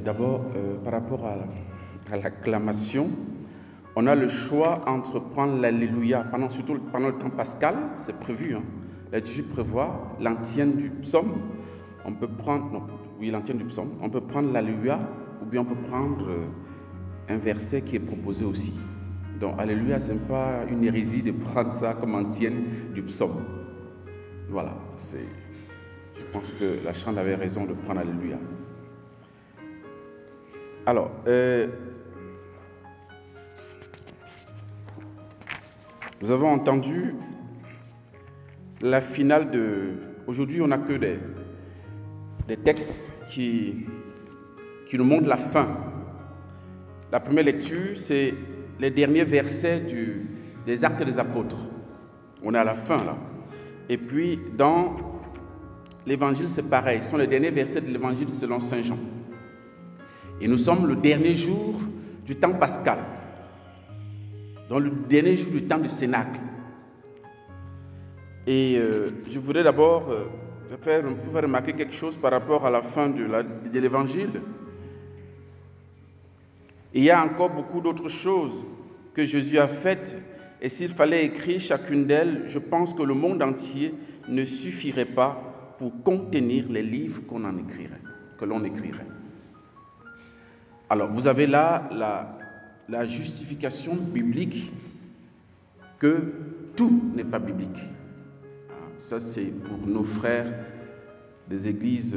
D'abord, par rapport à l'acclamation, on a le choix entre prendre l'Alléluia, surtout pendant le temps pascal, c'est prévu, hein. La liturgie prévoit l'antienne du psaume. On peut prendre, l'antienne du psaume. On peut prendre l'Alléluia ou bien on peut prendre un verset qui est proposé aussi. Donc, Alléluia, ce n'est pas une hérésie de prendre ça comme antienne du psaume. Voilà, je pense que la chante avait raison de prendre Alléluia. Alors, nous avons entendu la finale de... Aujourd'hui, on n'a que des textes qui nous montrent la fin. La première lecture, c'est les derniers versets des Actes des Apôtres. On est à la fin, là. Et puis, dans l'Évangile, c'est pareil. Ce sont les derniers versets de l'Évangile selon Saint Jean. Et nous sommes le dernier jour du temps pascal, dans le dernier jour du temps du Cénacle. Et je voudrais d'abord vous faire remarquer quelque chose par rapport à la fin de l'Évangile. Il y a encore beaucoup d'autres choses que Jésus a faites, et s'il fallait écrire chacune d'elles, je pense que le monde entier ne suffirait pas pour contenir les livres que l'on écrirait. Alors, vous avez là la justification biblique que tout n'est pas biblique. Ça, c'est pour nos frères des églises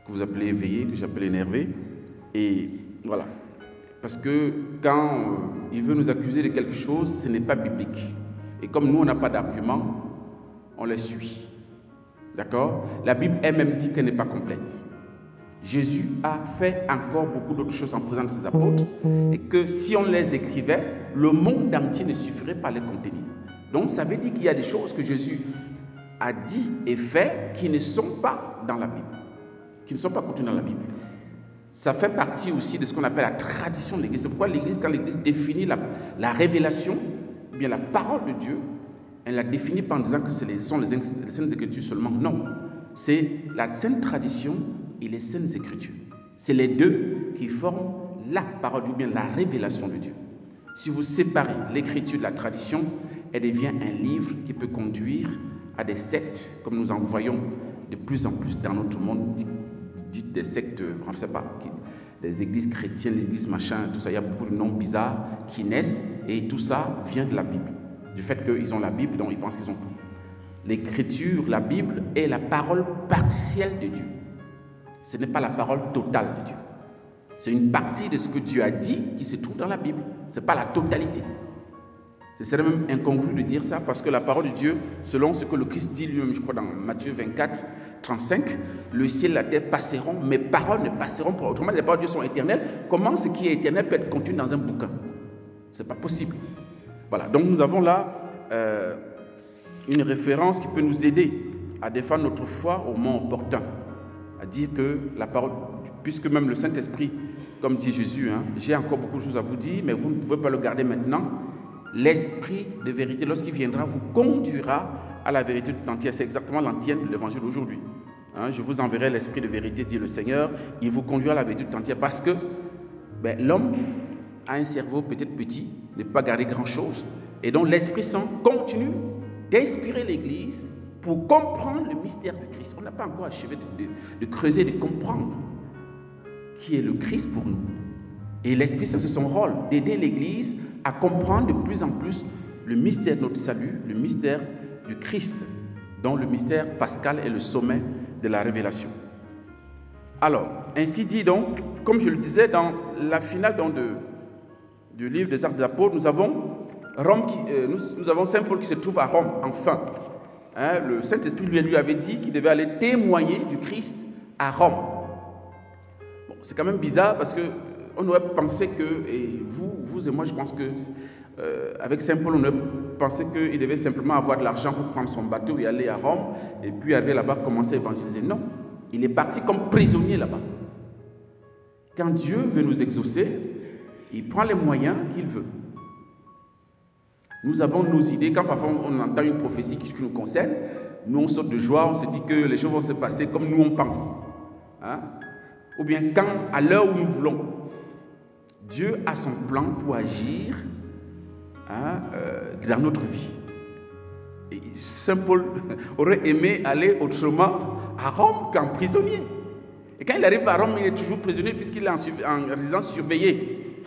que vous appelez éveillées, que j'appelle énervées. Et voilà. Parce que quand il veut nous accuser de quelque chose, ce n'est pas biblique. Et comme nous, on n'a pas d'argument, on les suit. D'accord? La Bible elle-même dit qu'elle n'est pas complète. Jésus a fait encore beaucoup d'autres choses en présence de ses apôtres et que si on les écrivait, le monde entier ne suffirait pas à les contenir. Donc ça veut dire qu'il y a des choses que Jésus a dit et fait qui ne sont pas dans la Bible, qui ne sont pas contenues dans la Bible. Ça fait partie aussi de ce qu'on appelle la tradition de l'Église. C'est pourquoi l'Église, quand l'Église définit la révélation, ou bien la parole de Dieu, elle la définit pas en disant que ce sont les Saintes Écritures seulement. Non, c'est la Sainte Tradition et les Saintes Écritures. C'est les deux qui forment la parole ou bien la révélation de Dieu. Si vous séparez l'écriture de la tradition, elle devient un livre qui peut conduire à des sectes, comme nous en voyons de plus en plus dans notre monde, dites des sectes, on ne sait pas, des églises chrétiennes, des églises machin, tout ça. Il y a beaucoup de noms bizarres qui naissent et tout ça vient de la Bible. du fait qu'ils ont la Bible, donc ils pensent qu'ils ont tout. L'écriture, la Bible, est la parole partielle de Dieu. Ce n'est pas la parole totale de Dieu. C'est une partie de ce que Dieu a dit qui se trouve dans la Bible. Ce n'est pas la totalité. Ce serait même incongru de dire ça parce que la parole de Dieu, selon ce que le Christ dit lui-même, je crois dans Matthieu 24, 35, le ciel et la terre passeront, mes paroles ne passeront pas. Autrement, les paroles de Dieu sont éternelles. Comment ce qui est éternel peut être contenu dans un bouquin? Ce n'est pas possible. Voilà, donc nous avons là une référence qui peut nous aider à défendre notre foi au moment opportun. À dire que la parole, puisque même le Saint-Esprit, comme dit Jésus, j'ai encore beaucoup de choses à vous dire, mais vous ne pouvez pas le garder maintenant. L'Esprit de vérité, lorsqu'il viendra, vous conduira à la vérité tout entière. C'est exactement l'antienne de l'évangile d'aujourd'hui. Je vous enverrai l'Esprit de vérité, dit le Seigneur. Il vous conduira à la vérité tout entière parce que l'homme a un cerveau peut-être petit, ne peut pas garder grand-chose. Et donc l'Esprit Saint continue d'inspirer l'Église pour comprendre le mystère du Christ. On n'a pas encore achevé de creuser, de comprendre qui est le Christ pour nous. Et l'Esprit Saint, c'est son rôle d'aider l'Église à comprendre de plus en plus le mystère de notre salut, le mystère du Christ, dont le mystère pascal est le sommet de la révélation. Alors, ainsi dit donc, comme je le disais, dans la finale du livre des Actes des Apôtres, nous avons nous avons Saint Paul qui se trouve à Rome, enfin. Le Saint-Esprit lui avait dit qu'il devait aller témoigner du Christ à Rome. Bon, c'est quand même bizarre parce qu'on aurait pensé que, et vous et moi, je pense que avec Saint Paul, on aurait pensé qu'il devait simplement avoir de l'argent pour prendre son bateau et aller à Rome, et puis arriver là-bas, commencer à évangéliser. Non, il est parti comme prisonnier là-bas. Quand Dieu veut nous exaucer, il prend les moyens qu'il veut. Nous avons nos idées. Quand parfois on entend une prophétie qui nous concerne, nous on saute de joie, on se dit que les choses vont se passer comme nous on pense. Ou bien quand, à l'heure où nous voulons, Dieu a son plan pour agir dans notre vie. Et Saint Paul aurait aimé aller autrement à Rome qu'en prisonnier. Et quand il arrive à Rome, il est toujours prisonnier puisqu'il est en résidence surveillée.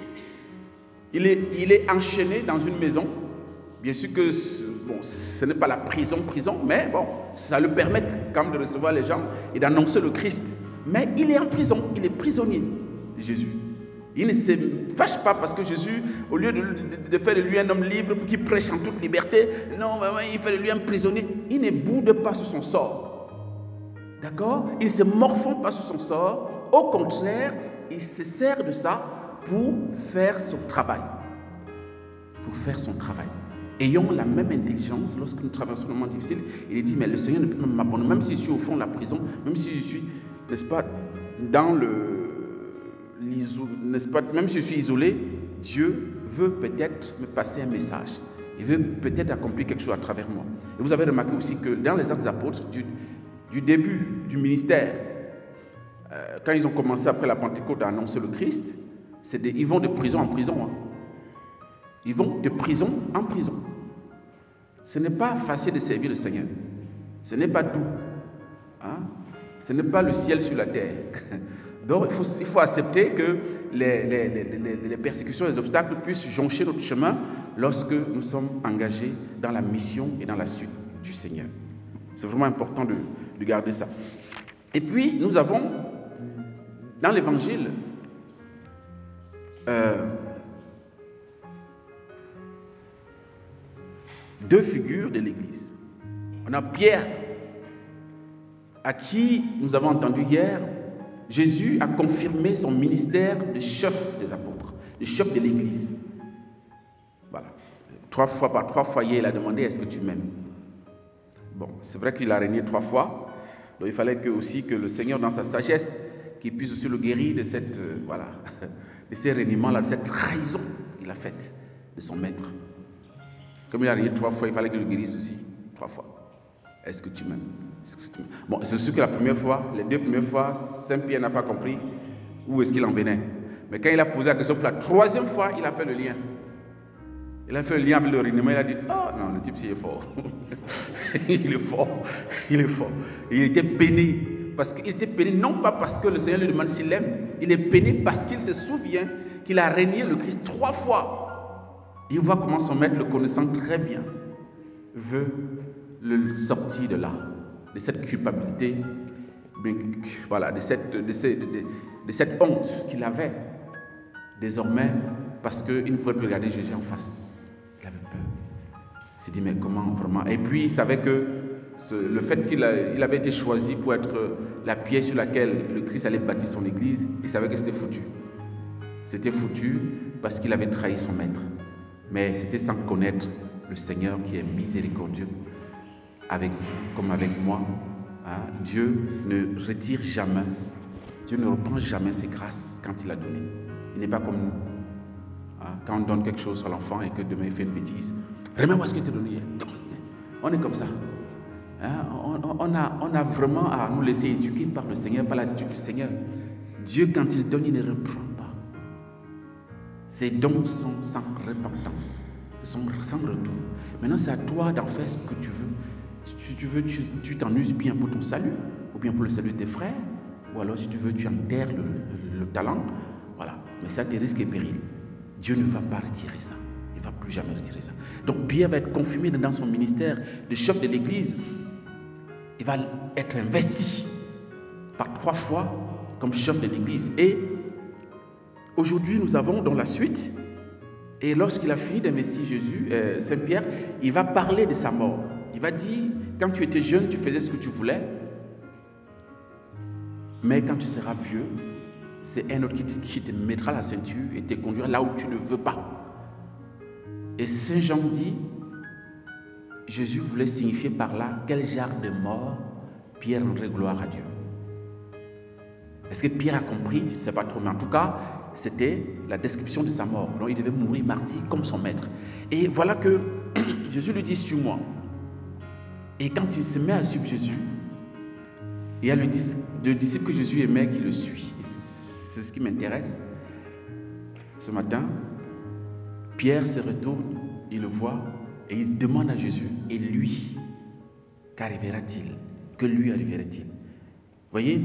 Il est enchaîné dans une maison. Bien sûr que ce n'est pas la prison, mais bon, ça lui permet quand même de recevoir les gens et d'annoncer le Christ. Mais il est en prison, il est prisonnier, Jésus. Il ne se fâche pas parce que Jésus, au lieu de faire de lui un homme libre pour qu'il prêche en toute liberté, non, il fait de lui un prisonnier. Il ne boude pas sur son sort. D'accord? Il ne se morfond pas sur son sort. Au contraire, il se sert de ça pour faire son travail. Ayons la même intelligence lorsque nous traversons un moment difficile. Il dit, mais le Seigneur ne peut même m'abandonner, même si je suis au fond de la prison, même si je suis, n'est-ce pas, même si je suis isolé, Dieu veut peut-être me passer un message. Il veut peut-être accomplir quelque chose à travers moi. Et vous avez remarqué aussi que dans les Actes des Apôtres, du début du ministère, quand ils ont commencé après la Pentecôte à annoncer le Christ, ils vont de prison en prison. Ils vont de prison en prison. Ce n'est pas facile de servir le Seigneur. Ce n'est pas doux. Ce n'est pas le ciel sur la terre. Donc il faut accepter que les persécutions, les obstacles puissent joncher notre chemin lorsque nous sommes engagés dans la mission et dans la suite du Seigneur. C'est vraiment important de garder ça. Et puis nous avons dans l'évangile deux figures de l'Église. On a Pierre, à qui nous avons entendu hier, Jésus a confirmé son ministère de chef des apôtres, de chef de l'Église. Voilà. Par trois fois, il a demandé, est-ce que tu m'aimes? Bon, c'est vrai qu'il a régné 3 fois, donc il fallait aussi que le Seigneur, dans sa sagesse, qu'il puisse aussi le guérir de de ces régnements-là, de cette trahison qu'il a faite de son maître. Comme il a régné 3 fois, il fallait qu'il le guérisse aussi 3 fois. Est-ce que tu m'aimes? Bon, c'est sûr que la première fois, les 2 premières fois, Saint-Pierre n'a pas compris où est-ce qu'il en venait. Mais quand il a posé la question pour la 3e fois, il a fait le lien. Il a fait le lien avec le régnement, il a dit, oh non, le type, il est fort. il est fort. Il était béni. Parce qu'il était béni, non pas parce que le Seigneur lui demande s'il l'aime, il est béni parce qu'il se souvient qu'il a régné le Christ 3 fois. Il voit comment son maître le connaissant très bien, veut le sortir de là, de cette culpabilité, voilà, de cette honte qu'il avait désormais, parce qu'il ne pouvait plus regarder Jésus en face. Il avait peur. Il s'est dit, mais comment vraiment? Et puis il savait que le fait qu'il avait été choisi pour être la pierre sur laquelle le Christ allait bâtir son église, il savait que c'était foutu. C'était foutu parce qu'il avait trahi son maître. Mais c'était sans connaître le Seigneur qui est miséricordieux avec vous comme avec moi. Hein? Dieu ne retire jamais, Dieu ne reprend jamais ses grâces quand il a donné. Il n'est pas comme nous. Hein? Quand on donne quelque chose à l'enfant et que demain il fait une bêtise, remets-moi ce que je t'ai donné hier. On est comme ça. Hein? On a vraiment à nous laisser éduquer par le Seigneur, par l'attitude du Seigneur. Dieu, quand il donne, il ne reprend pas. Ces dons sont sans repentance, sont sans retour. Maintenant, c'est à toi d'en faire ce que tu veux. Si tu veux, tu t'en uses bien pour ton salut, ou bien pour le salut de tes frères, ou alors si tu veux, tu enterres le talent. Voilà. Mais ça, tes risques et périls. Dieu ne va pas retirer ça. Il ne va plus jamais retirer ça. Donc, Pierre va être confirmé dans son ministère de chef de l'église. Il va être investi par 3 fois comme chef de l'église. Et aujourd'hui, nous avons dans la suite, et lorsqu'il a fini d'investir Jésus, Saint-Pierre, il va parler de sa mort. Il va dire, quand tu étais jeune, tu faisais ce que tu voulais, mais quand tu seras vieux, c'est un autre qui te mettra la ceinture et te conduira là où tu ne veux pas. Et Saint Jean dit, Jésus voulait signifier par là quel genre de mort Pierre rendrait gloire à Dieu. Est-ce que Pierre a compris? Je ne sais pas trop, mais en tout cas, c'était la description de sa mort. Donc, il devait mourir martyr comme son maître. Et voilà que Jésus lui dit, suis-moi. Et quand il se met à suivre Jésus, il y a le disciple que Jésus aimait qui le suit. C'est ce qui m'intéresse. Ce matin, Pierre se retourne, il le voit et il demande à Jésus, et lui, qu'arrivera-t-il? Que lui arriverait-il? Vous voyez,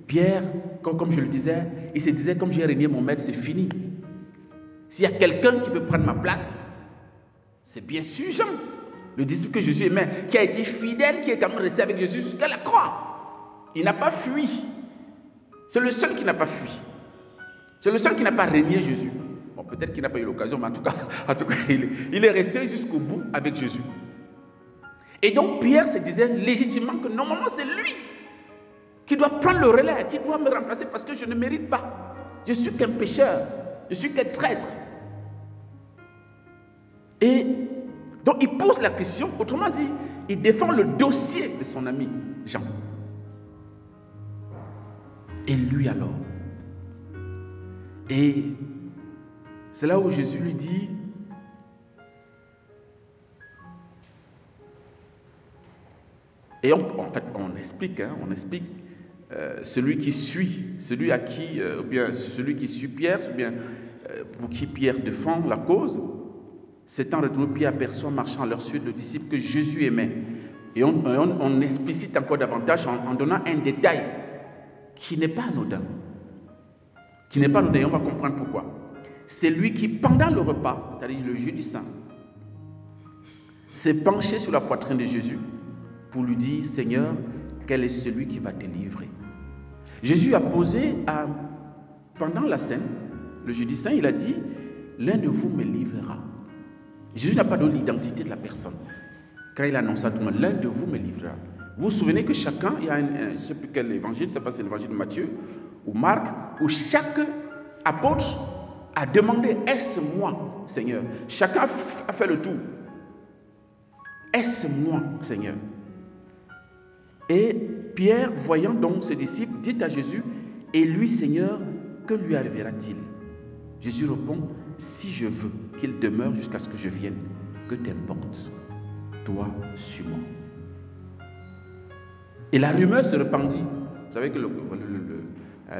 Pierre, comme je le disais, il se disait, comme j'ai régné mon maître, c'est fini. S'il y a quelqu'un qui peut prendre ma place, c'est bien sûr Jean, le disciple que Jésus aimait, qui a été fidèle, qui est quand même resté avec Jésus jusqu'à la croix. Il n'a pas fui. C'est le seul qui n'a pas fui. C'est le seul qui n'a pas régné Jésus. Bon, peut-être qu'il n'a pas eu l'occasion, mais en tout cas il est resté jusqu'au bout avec Jésus. Et donc Pierre se disait légitimement que normalement c'est lui qui doit prendre le relais, qui doit me remplacer parce que je ne mérite pas. Je suis qu'un pécheur, je suis qu'un traître. Et donc il pose la question, autrement dit, il défend le dossier de son ami Jean. Et lui alors? Et c'est là où Jésus lui dit, et on explique, celui qui suit, celui qui suit Pierre, ou bien pour qui Pierre défend la cause, s'étant retourné, Pierre aperçoit marchant à leur suite le disciple que Jésus aimait. Et on explicite encore davantage en donnant un détail qui n'est pas anodin. Et on va comprendre pourquoi. C'est lui qui, pendant le repas, c'est-à-dire le jeudi saint, s'est penché sur la poitrine de Jésus pour lui dire, Seigneur, quel est celui qui va te livrer? Jésus a posé, pendant la scène, le jeudi saint, il a dit, l'un de vous me livrera. Jésus n'a pas donné l'identité de la personne. Quand il annonce à tout le monde, l'un de vous me livrera. Vous vous souvenez que chacun, il y a je ne sais plus quel évangile, je ne sais pas si c'est l'évangile de Matthieu ou Marc, où chaque apôtre a demandé, est-ce moi, Seigneur? Chacun a fait le tour. Est-ce moi, Seigneur? Et Pierre, voyant donc ses disciples, dit à Jésus, et lui, Seigneur, que lui arrivera-t-il? Jésus répond, si je veux qu'il demeure jusqu'à ce que je vienne, que t'importe, toi, suis-moi. Et la rumeur se répandit. Vous savez que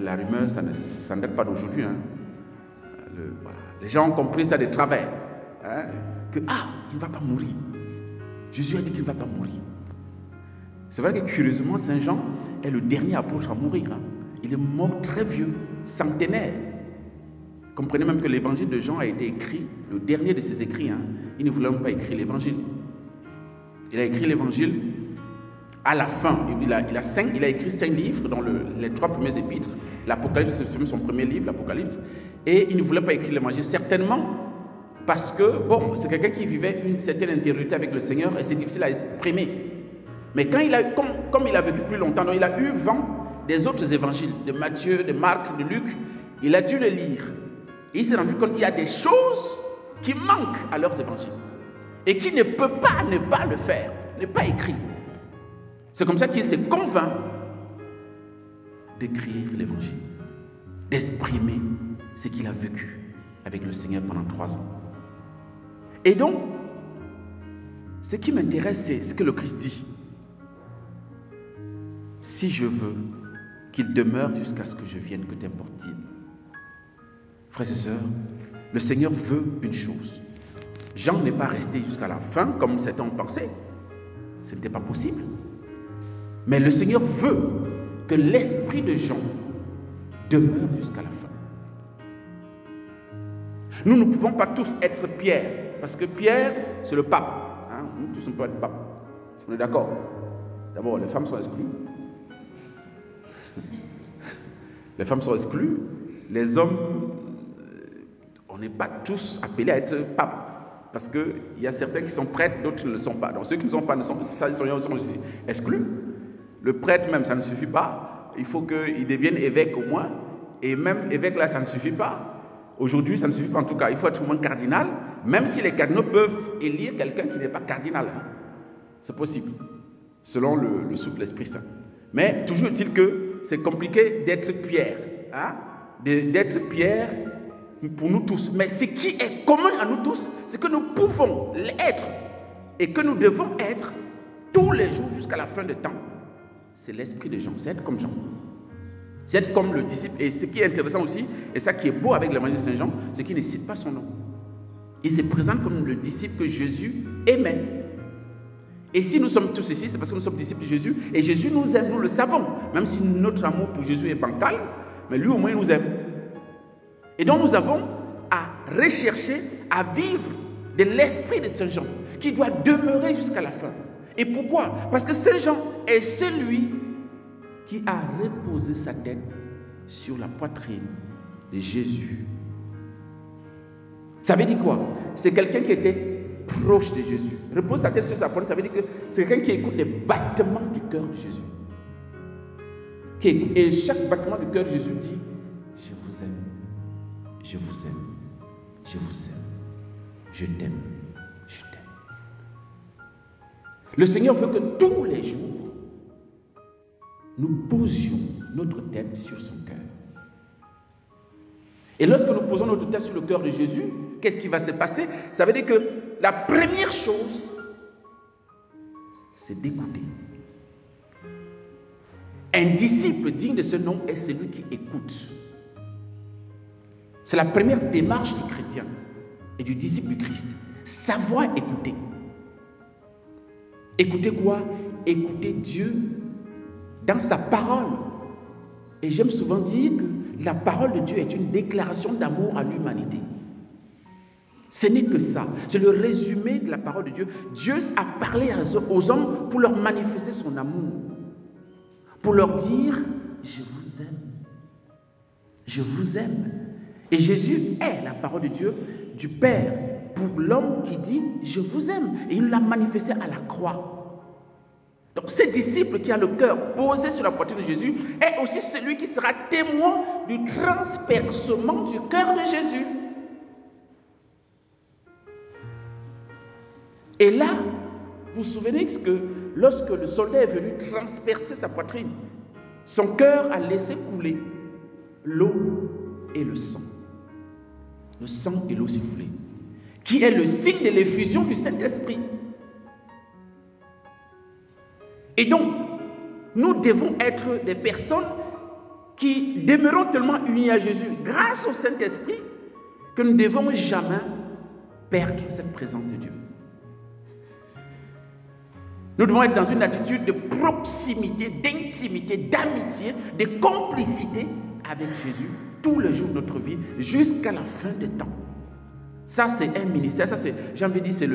la rumeur, ça ne date pas d'aujourd'hui. Hein. Voilà. Les gens ont compris ça de travers. Hein, il ne va pas mourir. Jésus a dit qu'il ne va pas mourir. C'est vrai que curieusement, Saint Jean est le dernier apôtre à mourir. Hein. Il est mort très vieux, centenaire. Comprenez même que l'évangile de Jean a été écrit, le dernier de ses écrits. Hein. Il ne voulait même pas écrire l'évangile. Il a écrit l'évangile à la fin. Il a écrit 5 livres dans les 3 premiers épîtres. L'Apocalypse, c'est son premier livre, l'Apocalypse. Et il ne voulait pas écrire l'évangile, certainement parce que, c'est quelqu'un qui vivait une certaine intériorité avec le Seigneur et c'est difficile à exprimer. Mais quand comme il a vécu plus longtemps, donc il a eu vent des autres évangiles, de Matthieu, de Marc, de Luc, il a dû les lire. Et il s'est rendu compte qu'il y a des choses qui manquent à leurs évangiles et qui ne peut pas ne pas le faire, ne pas écrire. C'est comme ça qu'il s'est convaincu d'écrire l'évangile, d'exprimer ce qu'il a vécu avec le Seigneur pendant 3 ans. Et donc, ce qui m'intéresse, c'est ce que le Christ dit. Si je veux qu'il demeure jusqu'à ce que je vienne, que t'importe-t-il. Frères et sœurs, le Seigneur veut une chose. Jean n'est pas resté jusqu'à la fin comme certains ont pensé. Ce n'était pas possible. Mais le Seigneur veut que l'esprit de Jean demeure jusqu'à la fin. Nous ne pouvons pas tous être Pierre, parce que Pierre, c'est le pape. Nous tous, on peut être pape. On est d'accord? D'abord, les femmes sont exclues. Les femmes sont exclues. Les hommes, on n'est pas tous appelés à être pape. Parce qu'il y a certains qui sont prêtres, d'autres ne le sont pas. Donc ceux qui ne sont pas sont aussi exclus. Le prêtre même, ça ne suffit pas. Il faut qu'il devienne évêque au moins. Et même évêque là, ça ne suffit pas. Aujourd'hui, ça ne suffit pas en tout cas. Il faut être au moins cardinal. Même si les cardinaux peuvent élire quelqu'un qui n'est pas cardinal. C'est possible. Selon le souffle de l'Esprit Saint. Mais toujours est-il que c'est compliqué d'être Pierre. D'être Pierre pour nous tous. Mais ce qui est commun à nous tous, c'est que nous pouvons l'être et que nous devons être tous les jours jusqu'à la fin du temps. C'est l'esprit de Jean. C'est être comme Jean. C'est être comme le disciple. Et ce qui est intéressant aussi, et ça qui est beau avec l'évangile de Saint Jean, c'est qu'il ne cite pas son nom. Il se présente comme le disciple que Jésus aimait. Et si nous sommes tous ici, c'est parce que nous sommes disciples de Jésus. Et Jésus nous aime, nous le savons. Même si notre amour pour Jésus est bancal, mais lui au moins il nous aime. Et donc nous avons à rechercher, à vivre de l'esprit de Saint Jean, qui doit demeurer jusqu'à la fin. Et pourquoi? Parce que Saint Jean est celui qui a reposé sa tête sur la poitrine de Jésus. Ça veut dire quoi? C'est quelqu'un qui était proche de Jésus. Repose sa tête sur sa poitrine, ça veut dire que c'est quelqu'un qui écoute les battements du cœur de Jésus. Et chaque battement du cœur de Jésus dit: je vous aime, je vous aime, je vous aime, je t'aime, je t'aime. Le Seigneur veut que tous les jours, nous posions notre tête sur son cœur. Et lorsque nous posons notre tête sur le cœur de Jésus, qu'est-ce qui va se passer? Ça veut dire que la première chose, c'est d'écouter. Un disciple digne de ce nom est celui qui écoute. C'est la première démarche du chrétien et du disciple du Christ. Savoir écouter. Écouter quoi? Écouter Dieu dans sa parole. Et j'aime souvent dire que la parole de Dieu est une déclaration d'amour à l'humanité. Ce n'est que ça. C'est le résumé de la parole de Dieu. Dieu a parlé aux hommes pour leur manifester son amour. Pour leur dire: je vous aime. Je vous aime. Et Jésus est la parole de Dieu, du Père, pour l'homme qui dit: je vous aime. Et il l'a manifesté à la croix. Donc ce disciple qui a le cœur posé sur la poitrine de Jésus est aussi celui qui sera témoin du transpercement du cœur de Jésus. Et là, vous vous souvenez que lorsque le soldat est venu transpercer sa poitrine, son cœur a laissé couler l'eau et le sang. Le sang et l'eau sifflée, qui est le signe de l'effusion du Saint-Esprit. Et donc, nous devons être des personnes qui demeurons tellement unies à Jésus grâce au Saint-Esprit que nous ne devons jamais perdre cette présence de Dieu. Nous devons être dans une attitude de proximité, d'intimité, d'amitié, de complicité avec Jésus tous les jours de notre vie jusqu'à la fin des temps. Ça, c'est un ministère. Ça, c'est, j'ai envie de dire,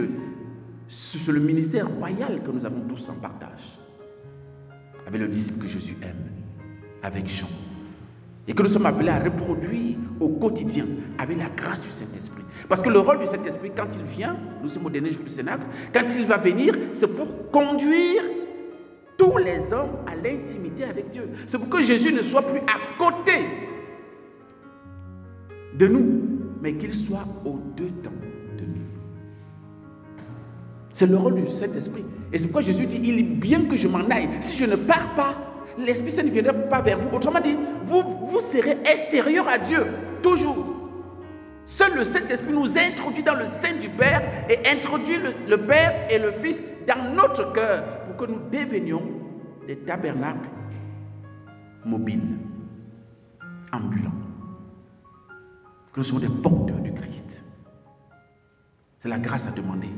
C'est le ministère royal que nous avons tous en partage. Avec le disciple que Jésus aime, avec Jean. Et que nous sommes appelés à reproduire au quotidien avec la grâce du Saint-Esprit. Parce que le rôle du Saint-Esprit, quand il vient, nous sommes au dernier jour du Cénacle, quand il va venir, c'est pour conduire tous les hommes à l'intimité avec Dieu. C'est pour que Jésus ne soit plus à côté de nous, mais qu'il soit au-dedans de nous. C'est le rôle du Saint-Esprit. Et c'est pourquoi Jésus dit, il est bien que je m'en aille. Si je ne pars pas, l'Esprit Saint ne viendra pas vers vous. Autrement dit, vous serez extérieur à Dieu, toujours. Seul le Saint-Esprit nous introduit dans le sein du Père et introduit le Père et le Fils dans notre cœur pour que nous devenions des tabernacles mobiles, ambulants. Que nous soyons des porteurs du Christ. C'est la grâce à demander.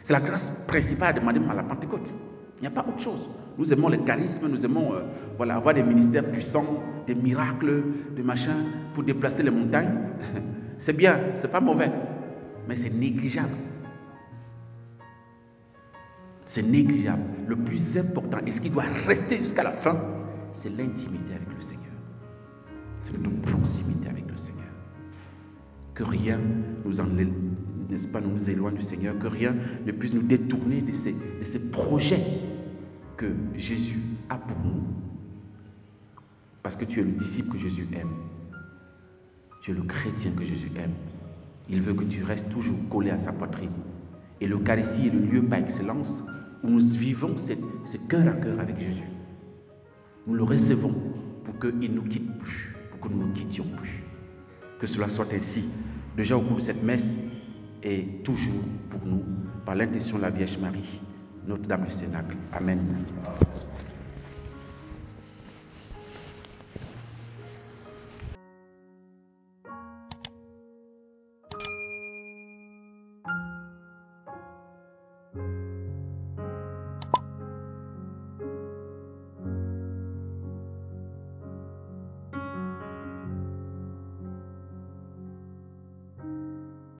C'est la grâce principale à demander à la Pentecôte. Il n'y a pas autre chose. Nous aimons le charisme, nous aimons avoir des ministères puissants, des miracles, des machins pour déplacer les montagnes. C'est bien, c'est pas mauvais, mais c'est négligeable. C'est négligeable. Le plus important et ce qui doit rester jusqu'à la fin, c'est l'intimité avec le Seigneur. C'est notre proximité avec le Seigneur. Que rien nous éloigne du Seigneur, que rien ne puisse nous détourner de ces projets que Jésus a pour nous. Parce que tu es le disciple que Jésus aime. Tu es le chrétien que Jésus aime. Il veut que tu restes toujours collé à sa poitrine. Et l'Eucharistie est le lieu par excellence où nous vivons ce cœur à cœur avec Jésus. Nous le recevons pour qu'il ne nous quitte plus, pour que nous ne nous quittions plus. Que cela soit ainsi, déjà au cours de cette messe, et toujours pour nous, par l'intention de la Vierge Marie, Notre-Dame du Cénacle. Amen.